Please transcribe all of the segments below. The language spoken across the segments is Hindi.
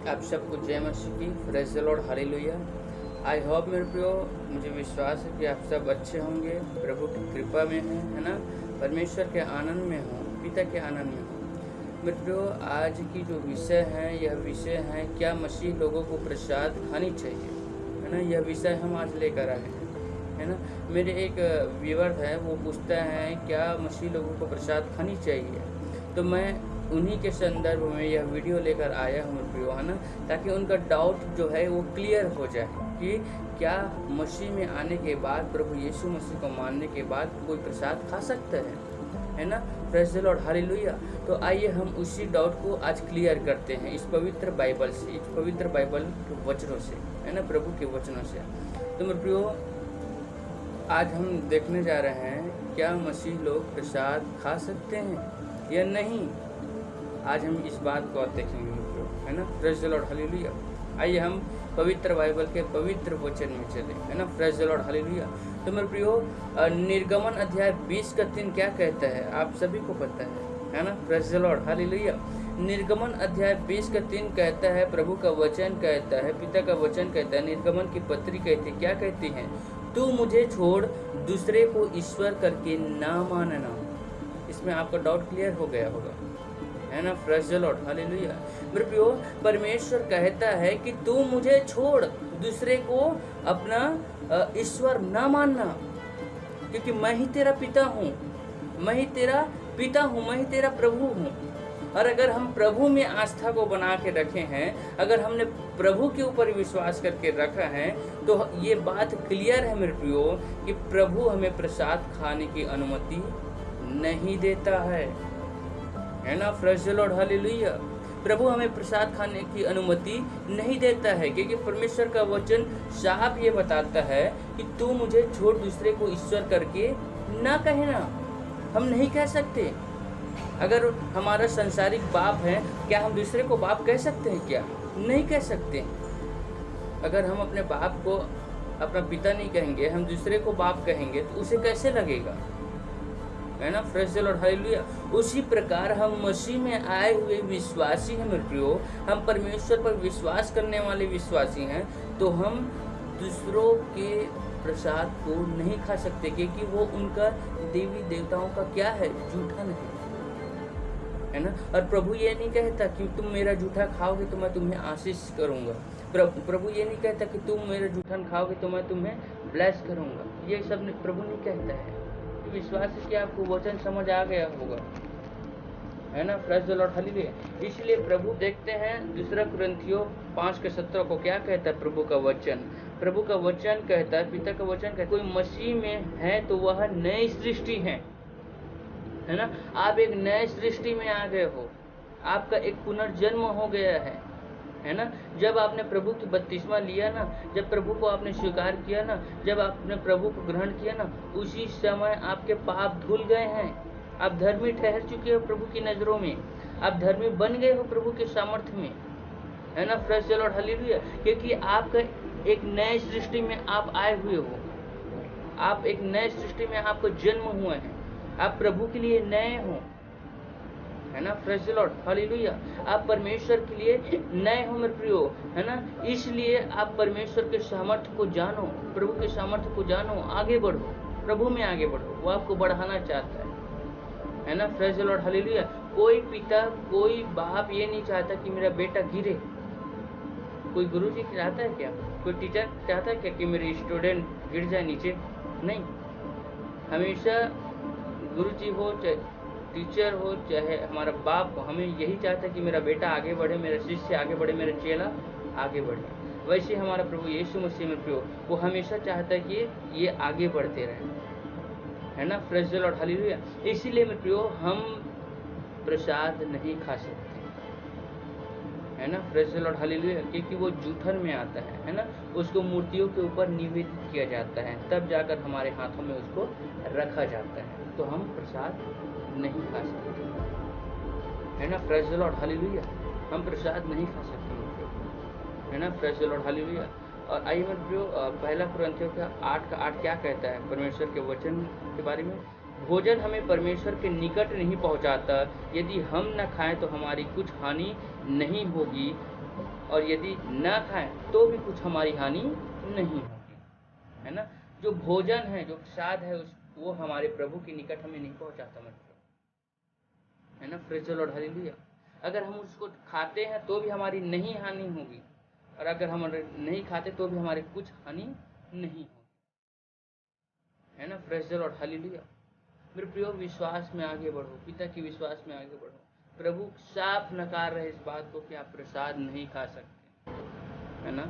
आप सबको जय मसीह की, praise the lord, hallelujah. I hope मेरे प्रियो, मुझे विश्वास है कि आप सब अच्छे होंगे, प्रभु की कृपा में हैं, है ना। परमेश्वर के आनंद में हो, पिता के आनंद में हो। मेरे प्रियो, आज की जो विषय है, यह विषय है क्या मसीह लोगों को प्रसाद खानी चाहिए, है ना। यह विषय हम आज लेकर आए हैं, है ना। मेरे एक व्यूअर है, वो पूछता है क्या मसीह लोगों को प्रसाद खानी चाहिए, तो मैं उन्हीं के संदर्भ में यह वीडियो लेकर आया हूँ प्रियो, है ना, ताकि उनका डाउट जो है वो क्लियर हो जाए कि क्या मसीह में आने के बाद, प्रभु यीशु मसीह को मानने के बाद कोई प्रसाद खा सकता है ना। Praise the lord, hallelujah. तो आइए हम उसी डाउट को आज क्लियर करते हैं इस पवित्र बाइबल से, इस पवित्र बाइबल के वचनों से, है ना, प्रभु के वचनों से। तो मेरे प्रियो, आज हम देखने जा रहे हैं क्या मसीह लोग प्रसाद खा सकते हैं या नहीं। आज हम इस बात को देखेंगे, है ना। Praise the lord, hallelujah. आइए हम पवित्र बाइबल के पवित्र वचन में चले, है ना। Praise the lord, hallelujah. तो मेरे प्रियो, निर्गमन अध्याय 20:3 क्या कहता है, आप सभी को पता है ना। Praise the lord, hallelujah. निर्गमन अध्याय 20:3 कहता है, प्रभु का वचन कहता है, पिता का वचन कहता है, निर्गमन की पत्री कहती है, क्या कहती है, तू मुझे छोड़ दूसरे को ईश्वर करके ना मानना। इसमें आपका डाउट क्लियर हो गया होगा, है ना। Praise the lord, hallelujah. मेरे प्रियो, परमेश्वर कहता है कि तू मुझे छोड़ दूसरे को अपना ईश्वर ना मानना, क्योंकि मैं ही तेरा पिता हूँ, मैं ही तेरा पिता हूँ, मैं ही तेरा प्रभु हूँ। और अगर हम प्रभु में आस्था को बना के रखे हैं, अगर हमने प्रभु के ऊपर विश्वास करके रखा है, तो ये बात क्लियर है मेरे प्रियो कि प्रभु हमें प्रसाद खाने की अनुमति नहीं देता है ना। Praise the lord, hallelujah. प्रभु हमें प्रसाद खाने की अनुमति नहीं देता है, क्योंकि परमेश्वर का वचन साफ ये बताता है कि तू मुझे छोड़ दूसरे को ईश्वर करके ना कहना। हम नहीं कह सकते। अगर हमारा संसारिक बाप है, क्या हम दूसरे को बाप कह सकते हैं? क्या नहीं कह सकते। अगर हम अपने बाप को अपना पिता नहीं कहेंगे, हम दूसरे को बाप कहेंगे, तो उसे कैसे लगेगा, है ना। Praise the lord, hallelujah. उसी प्रकार हम मसीह में आए हुए विश्वासी हैं मेरे प्रियो, हम परमेश्वर पर विश्वास करने वाले विश्वासी हैं, तो हम दूसरों के प्रसाद को नहीं खा सकते, क्योंकि वो उनका देवी देवताओं का क्या है, जूठा नहीं, है ना। और प्रभु ये नहीं कहता कि तुम मेरा जूठा खाओगे तो मैं तुम्हें आशीष करूंगा। प्रभु ये नहीं कहता कि तुम मेरा जूठा खाओगे तो मैं तुम्हें ब्लेस करूंगा। ये सब प्रभु नहीं कहता है। विश्वास है कि आपको वचन समझ आ गया होगा, है ना। Praise the lord, hallelujah. इसलिए प्रभु देखते हैं 2 कुरिन्थियों 5:17 को क्या कहता है प्रभु का वचन। प्रभु का वचन कहता है, पिता का वचन कहता है, कोई मसीह में है तो वह नई सृष्टि है ना। आप एक नए सृष्टि में आ गए हो, आपका एक पुनर्जन्म हो गया है ना। जब आपने प्रभु की बपतिस्मा लिया ना, जब प्रभु को आपने स्वीकार किया ना, जब आपने प्रभु को ग्रहण किया ना, उसी समय आपके पाप धुल गए हैं। आप धर्मी ठहर चुके हो प्रभु की नज़रों में, आप धर्मी बन गए हो प्रभु के सामर्थ्य में, है ना। Praise the lord, hallelujah. क्योंकि आपका एक नए सृष्टि में आप आए हुए हो, आप एक नए सृष्टि में आपको जन्म हुआ है, आप प्रभु के लिए नए हो, है ना। Praise the lord, hallelujah. आप परमेश्वर के लिए नए हो मेरे प्रियो, है ना। इसलिए आप परमेश्वर के सामर्थ्य को जानो, प्रभु के सामर्थ्य को जानो, आगे बढ़ो, प्रभु में आगे बढ़ो। वो आपको बढ़ाना चाहता है ना। Praise the lord, hallelujah. कोई पिता, कोई बाप ये नहीं चाहता कि मेरा बेटा गिरे। कोई गुरुजी चाहता है क्या, कोई टीचर चाहता है क्या कि मेरे स्टूडेंट गिर जाए नीचे? नहीं। हमेशा गुरुजी हो, चाहे टीचर हो, चाहे हमारा बाप हो, हमें यही चाहता है कि मेरा बेटा आगे बढ़े, मेरा शिष्य आगे बढ़े, मेरा चेला आगे बढ़े। वैसे हमारा प्रभु यीशु मसीह में प्रियो, वो हमेशा चाहता है कि ये आगे बढ़ते रहें, है ना। Praise the lord, hallelujah. इसीलिए मेरे प्रियो, हम प्रसाद नहीं खा सकते, है ना। Praise the lord, hallelujah. क्योंकि वो जूठन में आता है ना। उसको मूर्तियों के ऊपर निवेदित किया जाता है, तब जाकर हमारे हाथों में उसको रखा जाता है, तो हम प्रसाद नहीं खा सकते, है ना। Praise the lord, hallelujah. हम प्रसाद नहीं खा सकते, है ना। Praise the lord, hallelujah. और आइए मेरे प्रियो, पहला कुरिन्थियों का 8:8 क्या कहता है परमेश्वर के वचन के बारे में। भोजन हमें परमेश्वर के निकट नहीं पहुंचाता, यदि हम न खाएं तो हमारी कुछ हानि नहीं होगी, और यदि न खाएं तो भी कुछ हमारी हानि नहीं होगी, है ना। जो भोजन है, जो प्रसाद है, वो हमारे प्रभु के निकट हमें नहीं पहुंचाता मतलब, है ना। Praise the lord, hallelujah. अगर हम उसको खाते हैं तो भी हमारी नहीं हानि होगी, और अगर हम नहीं खाते तो भी हमारे कुछ हानि नहीं होगी, है ना। Praise the lord, hallelujah. मेरे प्रियो, विश्वास में आगे बढ़ो, पिता के विश्वास में आगे बढ़ो। प्रभु साफ नकार रहे इस बात को कि आप प्रसाद नहीं खा सकते, है ना।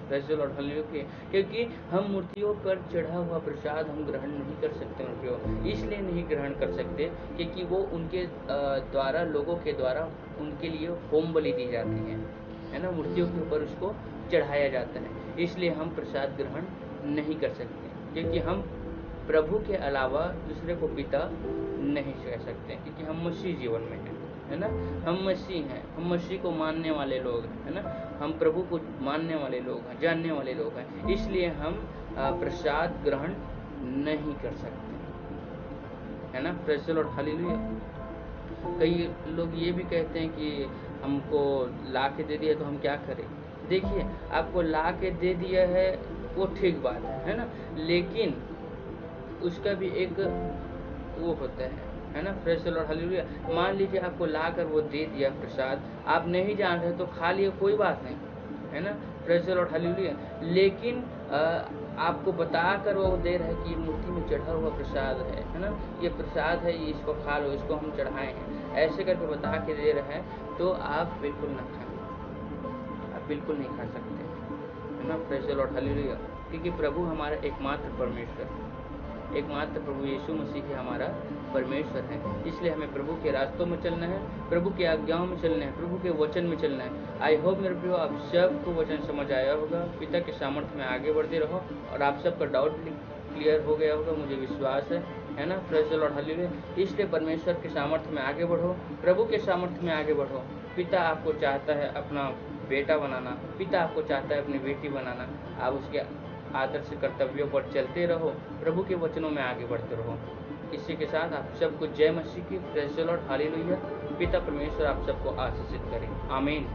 Praise the lord, hallelujah. क्योंकि हम मूर्तियों पर चढ़ा हुआ प्रसाद हम ग्रहण नहीं कर सकते मेरे प्रियो। इसलिए नहीं ग्रहण कर सकते क्योंकि वो उनके द्वारा, लोगों के द्वारा उनके लिए होम बलि दी जाती है ना। मूर्तियों के ऊपर उसको चढ़ाया जाता है, इसलिए हम प्रसाद ग्रहण नहीं कर सकते, क्योंकि हम प्रभु के अलावा दूसरे को पिता नहीं कह सकते, क्योंकि हम मसीह जीवन में हैं, है ना। हम मसीह हैं, हम मसीह को मानने वाले लोग हैं, है ना। हम प्रभु को मानने वाले लोग हैं, जानने वाले लोग हैं, इसलिए हम प्रसाद ग्रहण नहीं कर सकते, है ना। Praise the lord, hallelujah. कई लोग ये भी कहते हैं कि हमको ला के दे दिया तो हम क्या करें। देखिए, आपको ला के दे दिया है वो ठीक बात है ना, लेकिन उसका भी एक वो होता है ना। Praise the lord, hallelujah. मान लीजिए आपको लाकर वो दे दिया प्रसाद, आप नहीं जान रहे तो खा लिए, कोई बात नहीं, है ना। Praise the lord, hallelujah. लेकिन आपको बताकर वो दे रहा है कि ये मूर्ति में चढ़ा हुआ प्रसाद है ना, ये प्रसाद है, ये इसको खा लो, इसको हम चढ़ाए हैं, ऐसे करके बता के दे रहा है, तो आप बिल्कुल ना खाएं, आप बिल्कुल नहीं खा सकते, है ना। Praise the lord, hallelujah. क्योंकि प्रभु हमारा एकमात्र परमेश्वर है, एकमात्र प्रभु यीशु मसीह ही हमारा परमेश्वर है। इसलिए हमें प्रभु के रास्तों में चलना है, प्रभु की आज्ञाओं में चलना है, प्रभु के वचन में चलना है। आई होप मेरे प्रियो आप सबको वचन समझ आया होगा। पिता के सामर्थ्य में आगे बढ़ते रहो, और आप सबका डाउट क्लियर हो गया होगा, मुझे विश्वास है ना। Praise the lord, hallelujah. इसलिए परमेश्वर के सामर्थ्य में आगे बढ़ो, प्रभु के सामर्थ्य में आगे बढ़ो। पिता आपको चाहता है अपना बेटा बनाना, पिता आपको चाहता है अपनी बेटी बनाना। आप उसके आदर्श कर्तव्यों पर चलते रहो, प्रभु के वचनों में आगे बढ़ते रहो। इसी के साथ आप सबको जय मसीह की। Praise the lord, hallelujah. पिता परमेश्वर आप सबको आशीषित करें, आमीन।